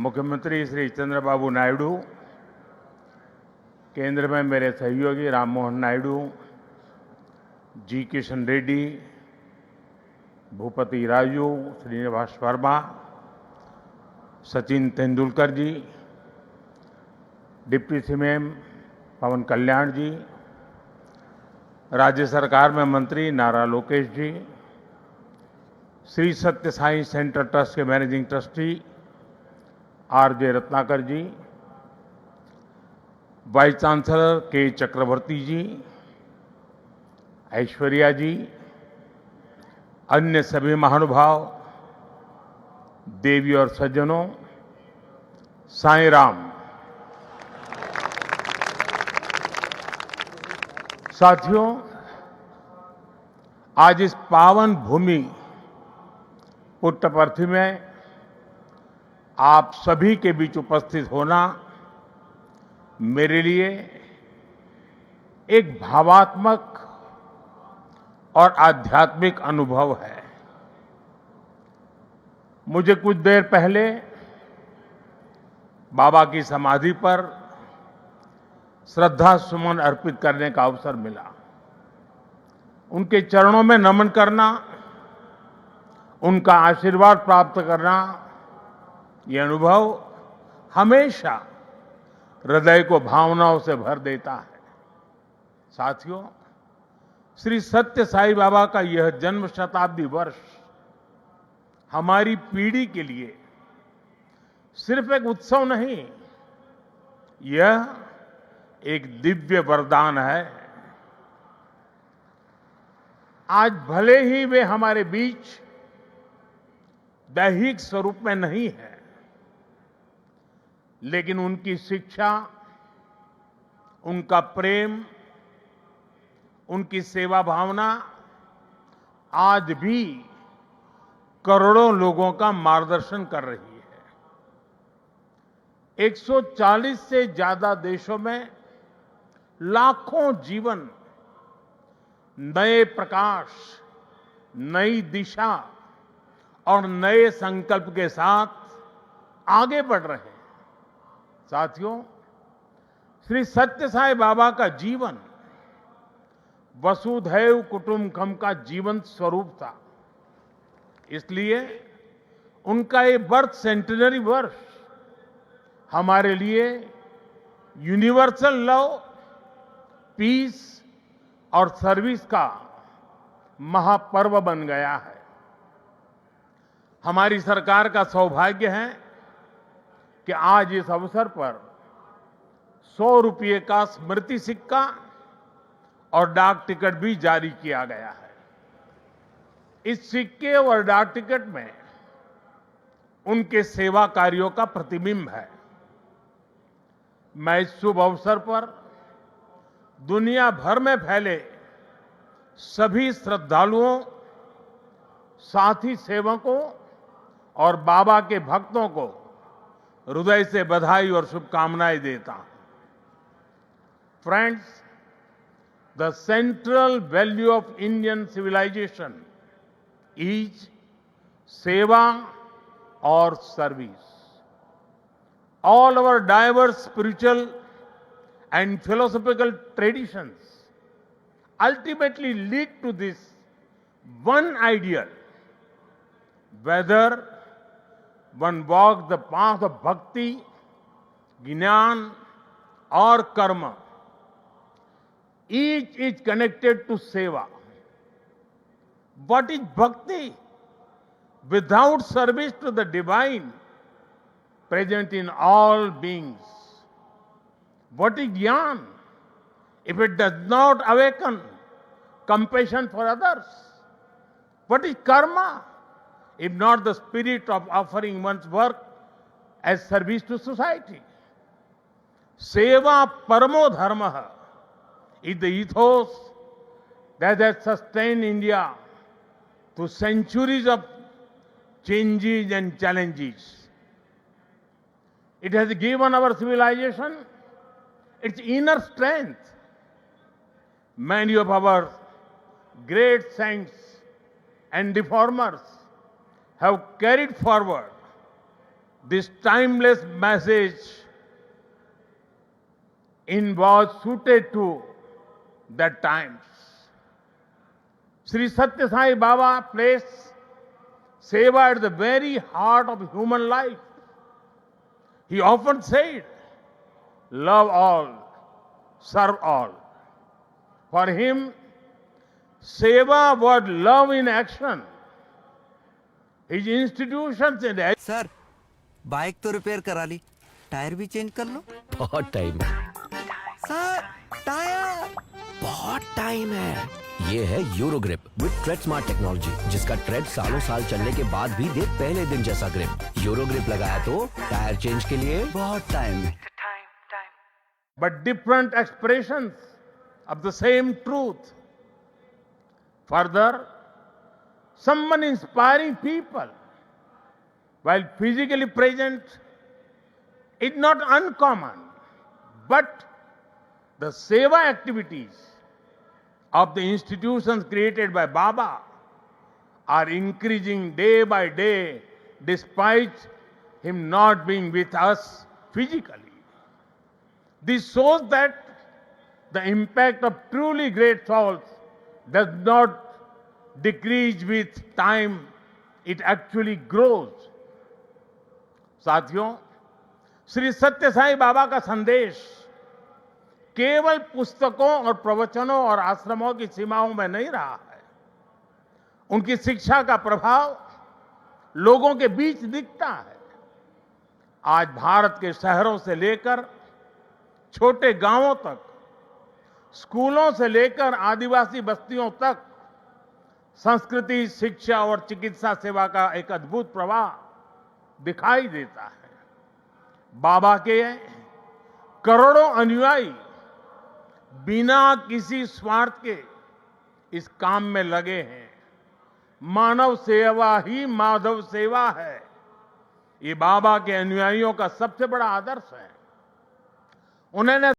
मुख्यमंत्री श्री चंद्रबाबू नायडू, केंद्र में मेरे सहयोगी राम मोहन नायडू, जी किशन रेड्डी, भूपति राजू, श्रीनिवास वर्मा, सचिन तेंदुलकर जी, डिप्टी सीएम पवन कल्याण जी, राज्य सरकार में मंत्री नारा लोकेश जी, श्री सत्य साई सेंटर ट्रस्ट के मैनेजिंग ट्रस्टी आरजे रत्नाकर जी, वाइस चांसलर के चक्रवर्ती जी, ऐश्वर्या जी, अन्य सभी महानुभाव, देवी और सज्जनों, साईं राम। साथियों, आज इस पावन भूमि पुट्टपर्थी में आप सभी के बीच उपस्थित होना मेरे लिए एक भावात्मक और आध्यात्मिक अनुभव है। मुझे कुछ देर पहले बाबा की समाधि पर श्रद्धा सुमन अर्पित करने का अवसर मिला। उनके चरणों में नमन करना, उनका आशीर्वाद प्राप्त करना, ये अनुभव हमेशा हृदय को भावनाओं से भर देता है। साथियों, श्री सत्य साई बाबा का यह जन्म शताब्दी वर्ष हमारी पीढ़ी के लिए सिर्फ एक उत्सव नहीं, यह एक दिव्य वरदान है। आज भले ही वे हमारे बीच दैहिक स्वरूप में नहीं है, लेकिन उनकी शिक्षा, उनका प्रेम, उनकी सेवा भावना आज भी करोड़ों लोगों का मार्गदर्शन कर रही है। 140 से ज्यादा देशों में लाखों जीवन नए प्रकाश, नई दिशा और नए संकल्प के साथ आगे बढ़ रहे हैं। साथियों, श्री सत्य साई बाबा का जीवन वसुधैव कुटुंबकम का जीवंत स्वरूप था। इसलिए उनका ये बर्थ सेंटिनरी वर्ष हमारे लिए यूनिवर्सल लव, पीस और सर्विस का महापर्व बन गया है। हमारी सरकार का सौभाग्य है कि आज इस अवसर पर 100 रुपये का स्मृति सिक्का और डाक टिकट भी जारी किया गया है। इस सिक्के और डाक टिकट में उनके सेवा कार्यों का प्रतिबिंब है। मैं इस शुभ अवसर पर दुनिया भर में फैले सभी श्रद्धालुओं, साथी सेवकों और बाबा के भक्तों को हृदय से बधाई और शुभकामनाएं देता हूं। Friends, the central value of Indian civilisation is seva और service. All our diverse spiritual and philosophical traditions ultimately lead to this one ideal. Whether one walks the path of bhakti, jnana or karma, each is connected to seva. What is bhakti? Without service to the divine present in all beings. What is jnana? If it does not awaken compassion for others. What is karma? If not the spirit of offering one's work as service to society. Seva paramo dharma is the ethos that has sustained India through centuries of changes and challenges. It has given our civilization its inner strength. Many of our great saints and reformers have carried forward This timeless message was suited to the times. Sri Satya Sai Baba placed seva at the very heart of human life. He often said, love all, serve all. For him, seva was love in action. His institutions and sir bike तो repair करा ली, tyre भी change कर लो। बहुत time है sir tyre बहुत time है। ये है euro grip with trade smart technology, जिसका ट्रेड सालों साल चलने के बाद भी दे पहले दिन जैसा ग्रिप। यूरो ग्रिप लगाया तो टायर चेंज के लिए बहुत टाइम है। but different expressions of the same truth. Further, someone inspiring people while physically present is not uncommon, but the seva activities of the institutions created by Baba are increasing day by day despite him not being with us physically. This shows that the impact of truly great souls does not decrease with time, it actually grows. साथियों, श्री सत्य साई बाबा का संदेश केवल पुस्तकों और प्रवचनों और आश्रमों की सीमाओं में नहीं रहा है। उनकी शिक्षा का प्रभाव लोगों के बीच दिखता है। आज भारत के शहरों से लेकर छोटे गांवों तक, स्कूलों से लेकर आदिवासी बस्तियों तक संस्कृति, शिक्षा और चिकित्सा सेवा का एक अद्भुत प्रवाह दिखाई देता है। बाबा के करोड़ों अनुयायी बिना किसी स्वार्थ के इस काम में लगे हैं। मानव सेवा ही माधव सेवा है। ये बाबा के अनुयायियों का सबसे बड़ा आदर्श है। उन्होंने